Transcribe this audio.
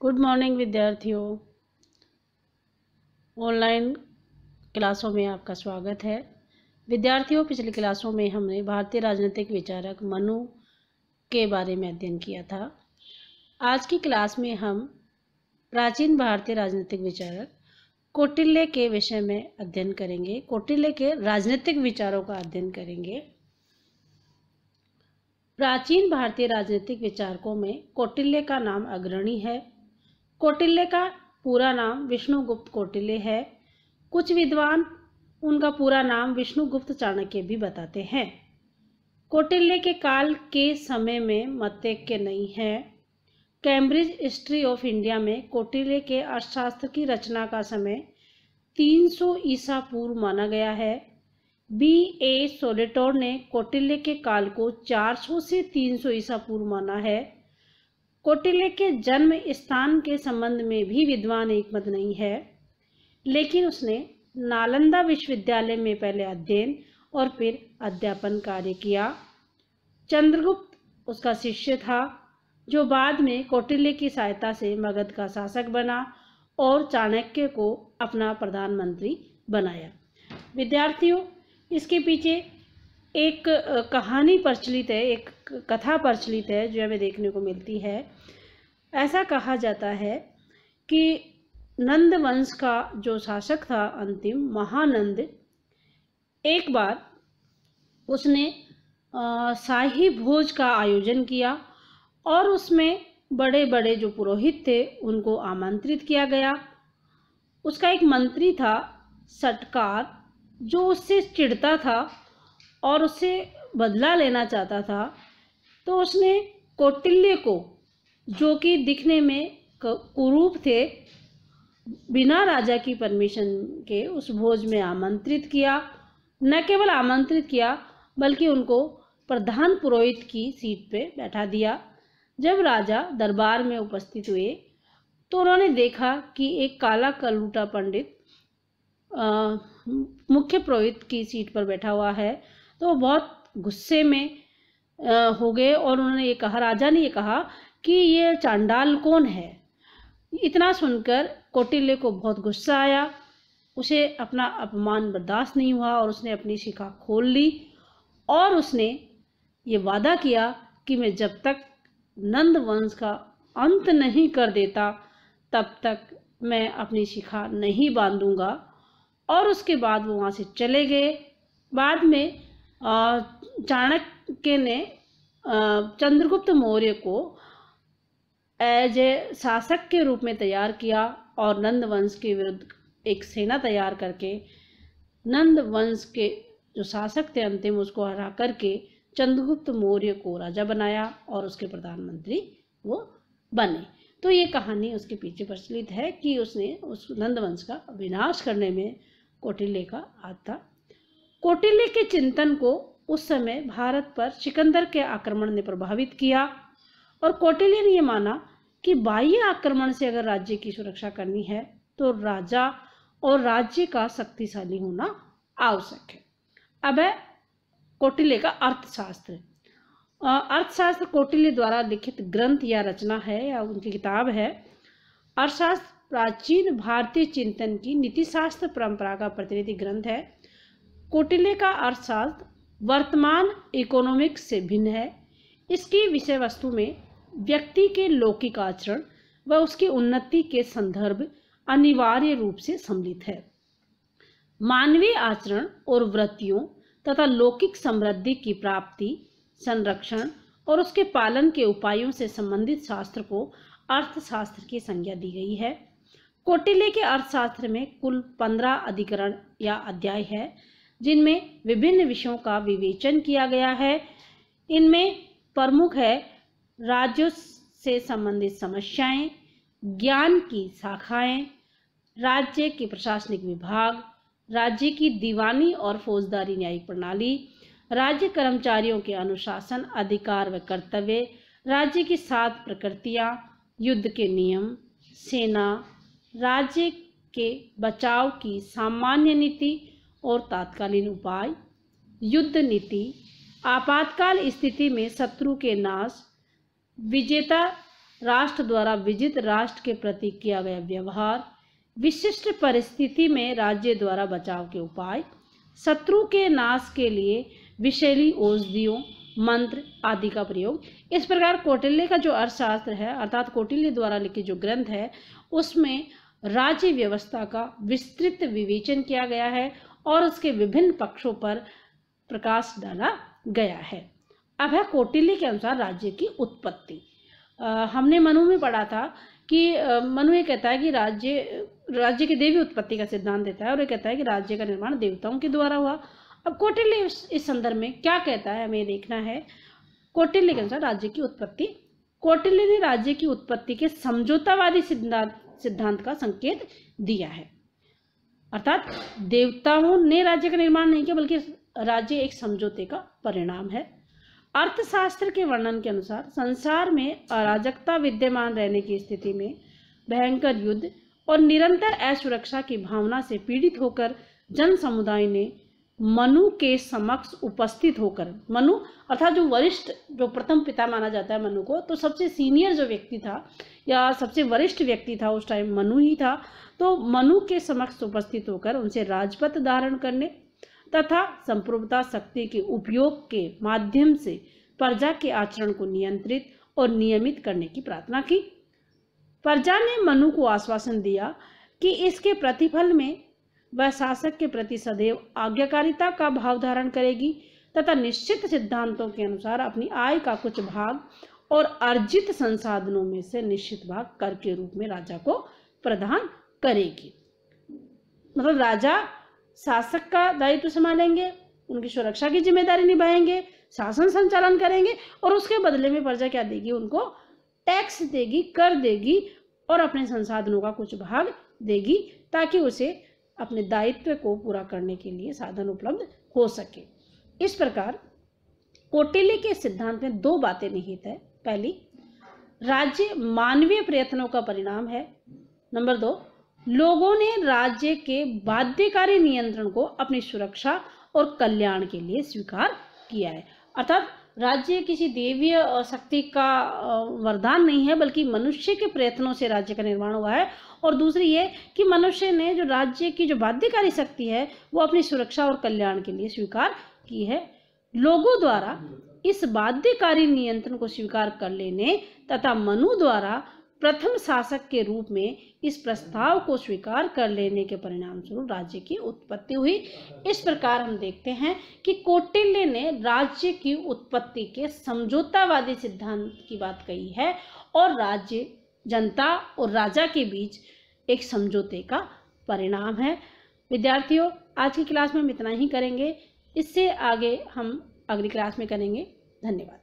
Good morning विद्यार्थियों। Online क्लासों में आपका स्वागत है। विद्यार्थियों, पिछली क्लासों में हमने भारतीय राजनीतिक विचारक मनु के बारे में अध्ययन किया था। आज की क्लास में हम प्राचीन भारतीय राजनीतिक विचारक कौटिल्य के विषय में अध्ययन करेंगे। कौटिल्य के राजनीतिक विचारों का अध्ययन करेंगे। प्राचीन भारतीय राजनीतिक विचारकों में कौटिल्य का नाम अग्रणी है। कौटिल्य का पूरा नाम विष्णुगुप्त कौटिल्य है। कुछ विद्वान उनका पूरा नाम विष्णुगुप्त चाणक्य भी बताते हैं। कौटिल्य के काल के समय में मतैक्य नहीं है। कैम्ब्रिज हिस्ट्री ऑफ इंडिया में कौटिल्य के अर्थशास्त्र की रचना का समय 300 ईसा पूर्व माना गया है। B.A. सोलेटोर ने कौटिल्य के काल को 400 से 300 ईसा पूर्व माना है। कौटिल्य के जन्म स्थान के संबंध में भी विद्वान एकमत नहीं है, लेकिन उसने नालंदा विश्वविद्यालय में पहले अध्ययन और फिर अध्यापन कार्य किया। चंद्रगुप्त उसका शिष्य था, जो बाद में कौटिल्य की सहायता से मगध का शासक बना और चाणक्य को अपना प्रधानमंत्री बनाया। विद्यार्थियों, इसके पीछे एक कहानी प्रचलित है, एक कथा प्रचलित है जो हमें देखने को मिलती है। ऐसा कहा जाता है कि नंद वंश का जो शासक था अंतिम महानंद, एक बार उसने शाही भोज का आयोजन किया और उसमें बड़े बड़े जो पुरोहित थे उनको आमंत्रित किया गया। उसका एक मंत्री था सटकार, जो उससे चिढ़ता था और उससे बदला लेना चाहता था। तो उसने कौटिल्य को, जो कि दिखने में कुरूप थे, बिना राजा की परमिशन के उस भोज में आमंत्रित किया। न केवल आमंत्रित किया बल्कि उनको प्रधान पुरोहित की सीट पे बैठा दिया। जब राजा दरबार में उपस्थित हुए तो उन्होंने देखा कि एक काला कलूटा पंडित मुख्य पुरोहित की सीट पर बैठा हुआ है, तो वो बहुत गुस्से में हो गए और उन्होंने ये कहा, राजा ने ये कहा कि ये चांडाल कौन है। इतना सुनकर कौटिल्य को बहुत गुस्सा आया। उसे अपना अपमान बर्दाश्त नहीं हुआ और उसने अपनी शिखा खोल ली और उसने ये वादा किया कि मैं जब तक नंद वंश का अंत नहीं कर देता तब तक मैं अपनी शिखा नहीं बांधूंगा। और उसके बाद वो वहाँ से चले गए। बाद में चाणक्य ने चंद्रगुप्त मौर्य को एज ए शासक के रूप में तैयार किया और नंद वंश के विरुद्ध एक सेना तैयार करके नंद वंश के जो शासक थे अंतिम, उसको हरा करके चंद्रगुप्त मौर्य को राजा बनाया और उसके प्रधानमंत्री वो बने। तो ये कहानी उसके पीछे प्रचलित है कि उसने उस नंद वंश का विनाश करने में कौटिल्य का हाथ था। कौटिल्य के चिंतन को उस समय भारत पर सिकंदर के आक्रमण ने प्रभावित किया और कौटिल्य ने यह माना कि बाह्य आक्रमण से अगर राज्य की सुरक्षा करनी है तो राजा और राज्य का शक्तिशाली होना आवश्यक है। अब है कौटिल्य का अर्थशास्त्र। अर्थशास्त्र कौटिल्य द्वारा लिखित ग्रंथ या रचना है या उनकी किताब है। अर्थशास्त्र प्राचीन भारतीय चिंतन की नीतिशास्त्र परंपरा का प्रतिनिधि ग्रंथ है। कौटिल्य का अर्थशास्त्र वर्तमान इकोनॉमिक्स से भिन्न है। इसकी विषय वस्तु में व्यक्ति के लौकिक आचरण व उसकी उन्नति के संदर्भ अनिवार्य रूप से सम्मिलित है। मानवीय आचरण और वृत्तियों तथा लौकिक समृद्धि की प्राप्ति, संरक्षण और उसके पालन के उपायों से संबंधित शास्त्र को अर्थशास्त्र की संज्ञा दी गई है। कौटिल्य के अर्थशास्त्र में कुल 15 अधिकरण या अध्याय है, जिनमें विभिन्न विषयों का विवेचन किया गया है। इनमें प्रमुख है राज्यों से संबंधित समस्याएं, ज्ञान की शाखाएं, राज्य के प्रशासनिक विभाग, राज्य की दीवानी और फौजदारी न्यायिक प्रणाली, राज्य कर्मचारियों के अनुशासन, अधिकार व कर्तव्य, राज्य की 7 प्रकृतियां, युद्ध के नियम, सेना, राज्य के बचाव की सामान्य नीति और तात्कालीन उपाय, युद्ध नीति, आपातकाल स्थिति में शत्रु के नाश, विजेता राष्ट्र द्वारा विजित राष्ट्र के प्रति किया गया व्यवहार, विशिष्ट परिस्थिति में राज्य द्वारा बचाव के उपाय, शत्रु के नाश के लिए विषैली औषधियों, मंत्र आदि का प्रयोग। इस प्रकार कौटिल्य का जो अर्थशास्त्र है, अर्थात कौटिल्य द्वारा लिखित जो ग्रंथ है, उसमें राज्य व्यवस्था का विस्तृत विवेचन किया गया है और उसके विभिन्न पक्षों पर प्रकाश डाला गया है। अब है कौटिल्य के अनुसार राज्य की उत्पत्ति। हमने मनु में पढ़ा था कि मनु ये कहता है कि राज्य की देवी उत्पत्ति का सिद्धांत देता है और ये कहता है कि राज्य का निर्माण देवताओं के द्वारा हुआ। अब कौटिल्य इस संदर्भ में क्या कहता है, हमें देखना है। कौटिल्य के अनुसार राज्य की उत्पत्ति, कौटिल्य ने राज्य की उत्पत्ति के समझौतावादी सिद्धांत का संकेत दिया है। अर्थात देवताओं ने राज्य का निर्माण नहीं किया, बल्कि राज्य एक समझौते का परिणाम है। अर्थशास्त्र के वर्णन के अनुसार संसार में अराजकता विद्यमान रहने की स्थिति में भयंकर युद्ध और निरंतर असुरक्षा की भावना से पीड़ित होकर जन समुदाय ने मनु के समक्ष उपस्थित होकर, मनु अर्थात जो वरिष्ठ, जो प्रथम पिता माना जाता है मनु को, तो सबसे सीनियर जो व्यक्ति था या सबसे वरिष्ठ व्यक्ति था उस टाइम मनु ही था। तो मनु के समक्ष उपस्थित होकर उनसे राजपद धारण करने तथा संप्रभुता शक्ति के उपयोग के माध्यम से प्रजा के आचरण को नियंत्रित और नियमित करने की प्रार्थना की। प्रजा ने मनु को आश्वासन दिया कि इसके प्रतिफल में वह शासक के प्रति सदैव आज्ञाकारिता का भाव धारण करेगी तथा निश्चित सिद्धांतों के अनुसार अपनी आय का कुछ भाग और अर्जित संसाधनों में से निश्चित भाग कर के रूप में राजा को प्रदान करेगी। मतलब राजा शासक का दायित्व संभालेंगे, उनकी सुरक्षा की जिम्मेदारी निभाएंगे, शासन संचालन करेंगे और उसके बदले में प्रजा क्या देगी, उनको टैक्स देगी, कर देगी और अपने संसाधनों का कुछ भाग देगी ताकि उसे अपने दायित्व को पूरा करने के लिए साधन उपलब्ध हो सके। इस प्रकार कौटिल्य के सिद्धांत में दो बातें निहित है। पहली, राज्य मानवीय प्रयत्नों का परिणाम है। नंबर 2, लोगों ने राज्य के बाध्यकारी नियंत्रण को अपनी सुरक्षा और कल्याण के लिए स्वीकार किया है। अर्थात राज्य किसी देवीय शक्ति का वरदान नहीं है, बल्कि मनुष्य के प्रयत्नों से राज्य का निर्माण हुआ है। और दूसरी ये कि मनुष्य ने जो राज्य की जो बाध्यकारी शक्ति है वो अपनी सुरक्षा और कल्याण के लिए स्वीकार की है। लोगों द्वारा इस बाध्यकारी नियंत्रण को स्वीकार कर लेने तथा मनु द्वारा प्रथम शासक के रूप में इस प्रस्ताव को स्वीकार कर लेने के परिणाम स्वरूप राज्य की उत्पत्ति हुई। इस प्रकार हम देखते हैं कि कौटिल्य ने राज्य की उत्पत्ति के समझौतावादी सिद्धांत की बात कही है और राज्य जनता और राजा के बीच एक समझौते का परिणाम है। विद्यार्थियों, आज की क्लास में हम इतना ही करेंगे, इससे आगे हम अगली क्लास में करेंगे। धन्यवाद।